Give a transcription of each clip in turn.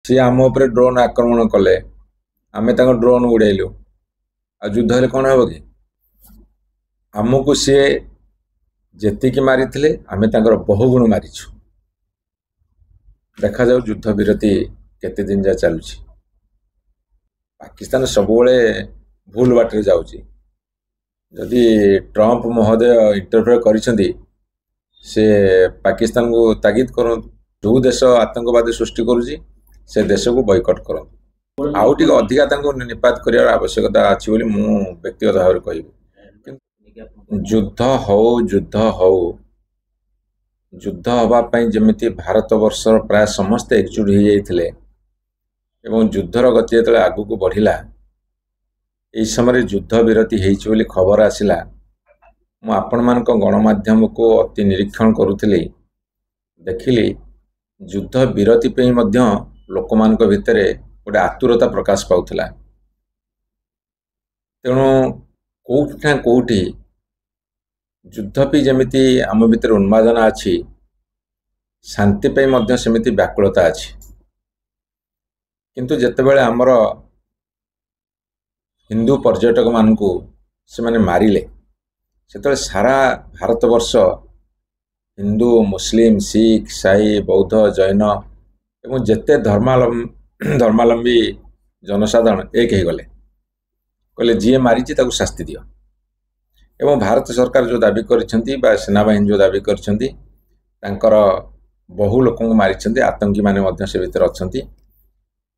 सी आम उपर ड्रोन आक्रमण कले आमे ताको ड्रोन उड़ेलु आ युद्ध हेले कौन हम कि आमको सी जेतिकी मारी आमे तांकर बहुगुण मारिछु। देखा जाऊ युद्ध विरति केते दिन जा चलुछि। पाकिस्तान सबुबले भूल बाटरे जाउछि। जदि ट्रंप महोदय इंटरफेयर करिसेंती से पाकिस्तान को तागिद करो जो देश आतंकवादी सृष्टि करुछि से देश को बॉयकॉट करो आउ टिके अधिका तांको निपात करियार आवश्यकता अछि बोली मु व्यक्तिगत भाव कहबी। युद्ध हवा पई जेमिति भारत वर्षर प्राय समस्त एकजुट हो जाइथिले एवं युद्धर गति जेतले आगु को बढ़िला एई समय युद्ध विरति हेइछि बोली खबर आसिला। मु आपण मानक गणमाध्यम को अति निरीक्षण करुथिली देखिली युद्ध विरति पे मध्य लोक मानक भितरे गोटे आतुरता प्रकाश पाउथिला। तेणु कोउठी ना कोउठी युद्ध पे जमिति आम भितर उन्मादना अछि शांति पे मध्य सेमिति व्याकुलता अछि। किंतु जेतेबेले आमर हिंदू पर्यटक मानकू से माने मारिले सेतबेले सारा भारत वर्ष हिंदू मुस्लिम सिख साई बौद्ध जैन एवं जेते धर्मावलंबी जनसाधारण एक हो गले कहले जी मारी ताकू शास्ति दियो। एवं भारत सरकार जो दाबी करिसेंती बा सेनाबाहिनी जो दाबी करिसेंती तांकर बहु लोक मारी आतंकी माने मध्य से भीतर अछंती।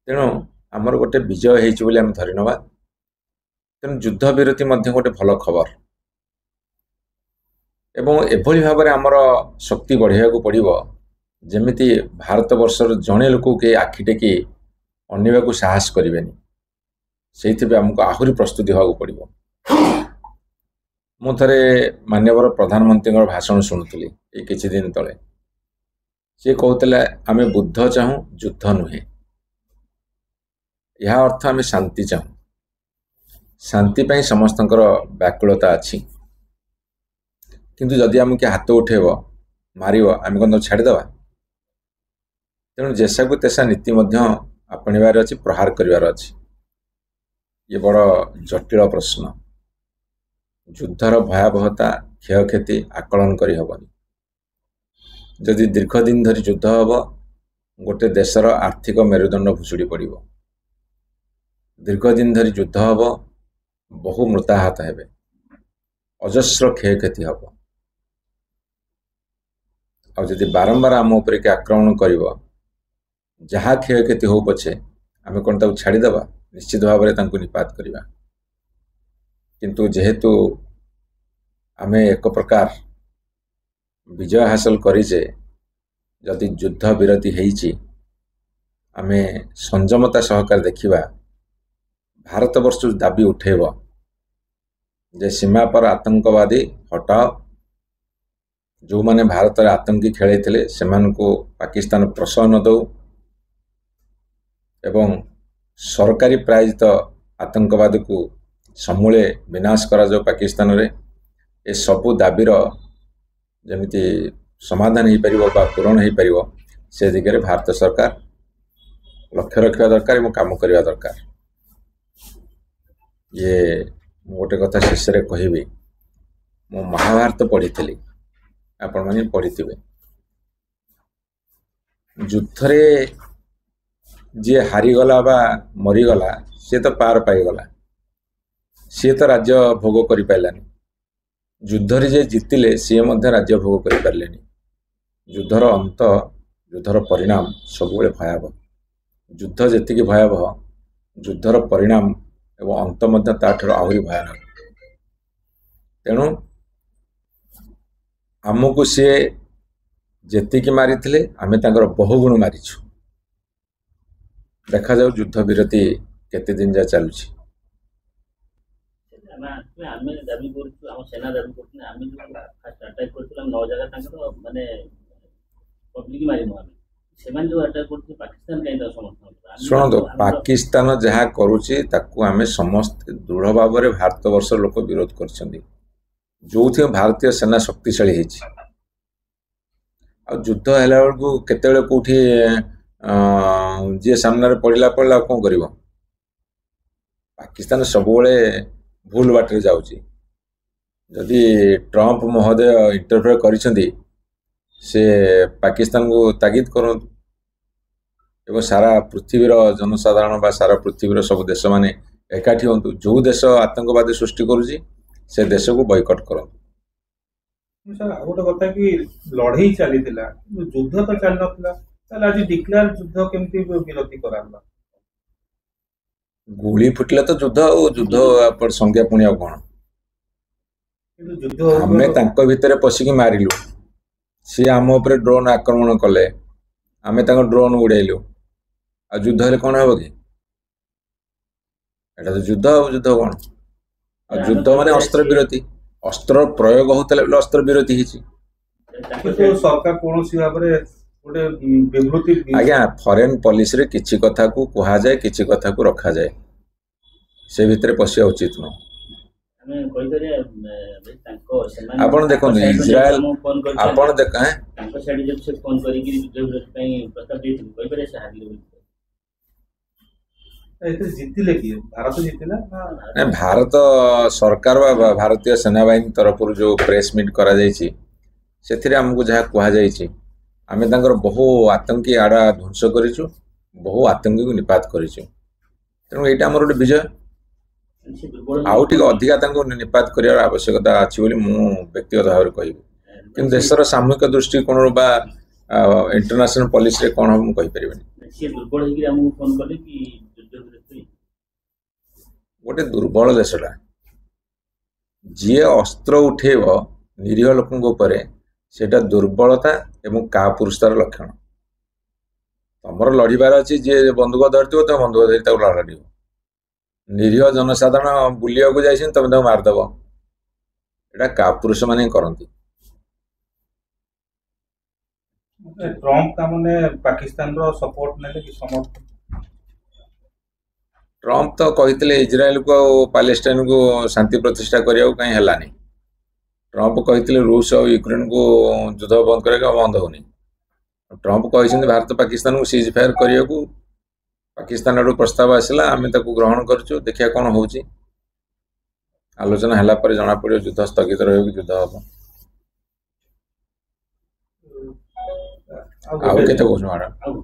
तेणु आमर गोटे विजय हेइछि बोली आम धरि नबा। तेणु युद्ध विरति मध्य गोटे भल खबर एवं एभली भाव आमर शक्ति बढ़िया को पड़िबो जेमिति भारत वर्षर जणे लोक के आखि टेकी अनिबा को साहस करिवेनी सेइथिबे हमको आहुरी प्रस्तुति होगा पड़िबो। मु थरे माननीय प्रधानमंत्री भाषण शुणुली ये किछि दिन तले सी कहते आमे बुद्ध चाहूँ युद्ध नुहे यह अर्थ आमे शांति चाहूँ शांति पाई समस्तंकर व्याकुलता अच्छी किंतु जदि आम के हाथ उठेब मारिब आम कौन छाड़देवा। तेणु जेसा को तेसा नीति आपणवार अच्छी प्रहार करार अच्छी ये बड़ जटिल प्रश्न। युद्धर भयावहता क्षयक्षति आकलन करहबनी। जदि दीर्घ दिन धरी युद्ध हम गोटे देशर आर्थिक मेरुदंड भुशुड़ी पड़ो। दीर्घ दिन धरी युद्ध हम बहु मृताहत हेबे अजस्र क्षयक्षति हम आदि बारंबार आम उपर के आक्रमण कर जहाँ क्षयक्षति हो पछे आम कौन ताकू छाड़देवा निश्चित भाव में निपात करवा। किंतु जेहेतु आम एक प्रकार विजय हासिल करिजे जदि युद्ध विरति हेइछि आमे संयमता सहकार देखिबा भारत वर्ष दाबी उठेब जे सीमा पर आतंकवादी हटाओ जो माने भारत रे आतंकी खेलैथिले सेमानकु पाकिस्तान प्रश्रय न दो एवं सरकारी प्रायोजित आतंकवाद को समूले विनाश करा जो पाकिस्तान रे ए सबु दाबीर जमिति समाधान हो पारिबो बा पूरण हो पारिबो से दिगरे भारत सरकार लक्ष्य रखा दरकार एवं काम करवा दरकार। ये गोटे कथा शेष रे कहबी मु महाभारत पढ़ी आपण माने पढ़िथिबे युद्ध रे जे हारीगला बा मरीगला सी तो पार पाईगला सी तो राज्य भोग करि पाइलानी। युद्धरे जे जीतिले सी मध्य राज्य भोग करि पारलेनी। युद्धर अंत युद्धर परिणाम सबुबले भयावह। युद्ध जेतिकी भयावह युद्धर परिणाम एवं अंत मध्य ताठर आहुरी भयानक। तेणु आमको सी जेतिकी मारी आमे तांकर बहुगुण मारिछु। देखा जाऊ युद्ध विरति केते दिन जा चलुछि। शुणु पाकिस्तान जहाँ करुछि ताकू आमे समस्त दृढ़ भाव में भारत वर्ष लोक विरोध कर जो भारतीय सेना शक्तिशाली आ युद्ध है केते कौटी जी सामने पड़ा पड़ा कौन कर पाकिस्तान सब भूल बाटर जाऊँगी जदि ट्रंप महोदय इंटरफेयर करिसेंती से पाकिस्तान को तागिद करूँ एवं सारा पृथ्वीर जनसाधारण बा सारा पृथ्वीर सब देश माने एकाठी हूँ जो देश आतंकवादी सृष्टि करुच्ची से देश को बॉयकट करूँ। सर आ गोटे कथा कि लड़ई चली युद्ध तो चली ना आज डिक्लेयर युद्ध केमती विरति कराला गुली फुटले तो युद्ध और युद्ध संज्ञा पुणी कौन आमे तांको भितरे पशिकी मारिलु सी आम उपरे ड्रोन आक्रमण कले आमे तांको ड्रोन उड़ेलु आ युद्ध हेले कौन हम कि एटा तो युद्ध युद्ध कौन आ युद्ध माने अस्त्र विरति अस्त्र प्रयोग होतले अस्त्र विरति हिची सरकार कौन सी भाव गोटे विवृत्ति आज्ञा फॉरेन पॉलिसी रे किछि कथा को कहा जाए किछि कथा को रखा जाए से भितरे पशिया उचित न आपण देखो इजराइल आपण देख हैं तांको साइड जब से फोन करी कि युद्ध विरोध पई प्रस्ताव देथि कोइ परे से हारले एते जितिले कि भारत जितिला ना भारत सरकार बा भारतीय सेना बाहिनी तरफ जो प्रेस मीट करा जायछि सेथिरे हमकु जहा कहा जायछि आमे तांकर बहु आतंकी आड़ा ध्वंस करिछु बहु आतंकी को निपात करिछु तेणु एटा हमर गोटे विजय आउ टिके अधिका तांको निपात करियार आवश्यकता अछि बोली मु व्यक्तिगत भाव कहबी किंतु देशर सामूहिक दृष्टिकोण बा इंटरनेशनल पॉलिसी रे कोन हम कहि परिबनी से दुर्बल हेकि हमहु फोन करले कि युद्ध विरोध गोटे दुर्बल देशटा जी अस्त्र उठेब निरीह लोकों ऊपर सेटा दुर्बलता एवं का पुरुषतार लक्षण तुमर लड़बार अच्छी जी बंदूक धरती तो बंदूक धरी लड़ निरीह जनसाधारण बुलिया को जाइए तुम मारदेव एटा का पुरुष माने करती ट्रम्प का माने पाकिस्तान रो सपोर्ट नेले कि समर्थन ट्रम्प तो कहते इजराइल को पैलेस्टाइन को शांति प्रतिष्ठा करिया कहीं हेलानी ट्रम्प कहते रूस और यूक्रेन को युद्ध बंद करने बंद होनी ट्रम्प कहते भारत पाकिस्तान को सीज फायर करने को पाकिस्तान आड़ प्रस्ताव आसला आम ग्रहण करूँ देखिया कौन हो आलोचना है जना पड़ो युद्ध स्थगित रही युद्ध हम आउ केते कहूँ मैडम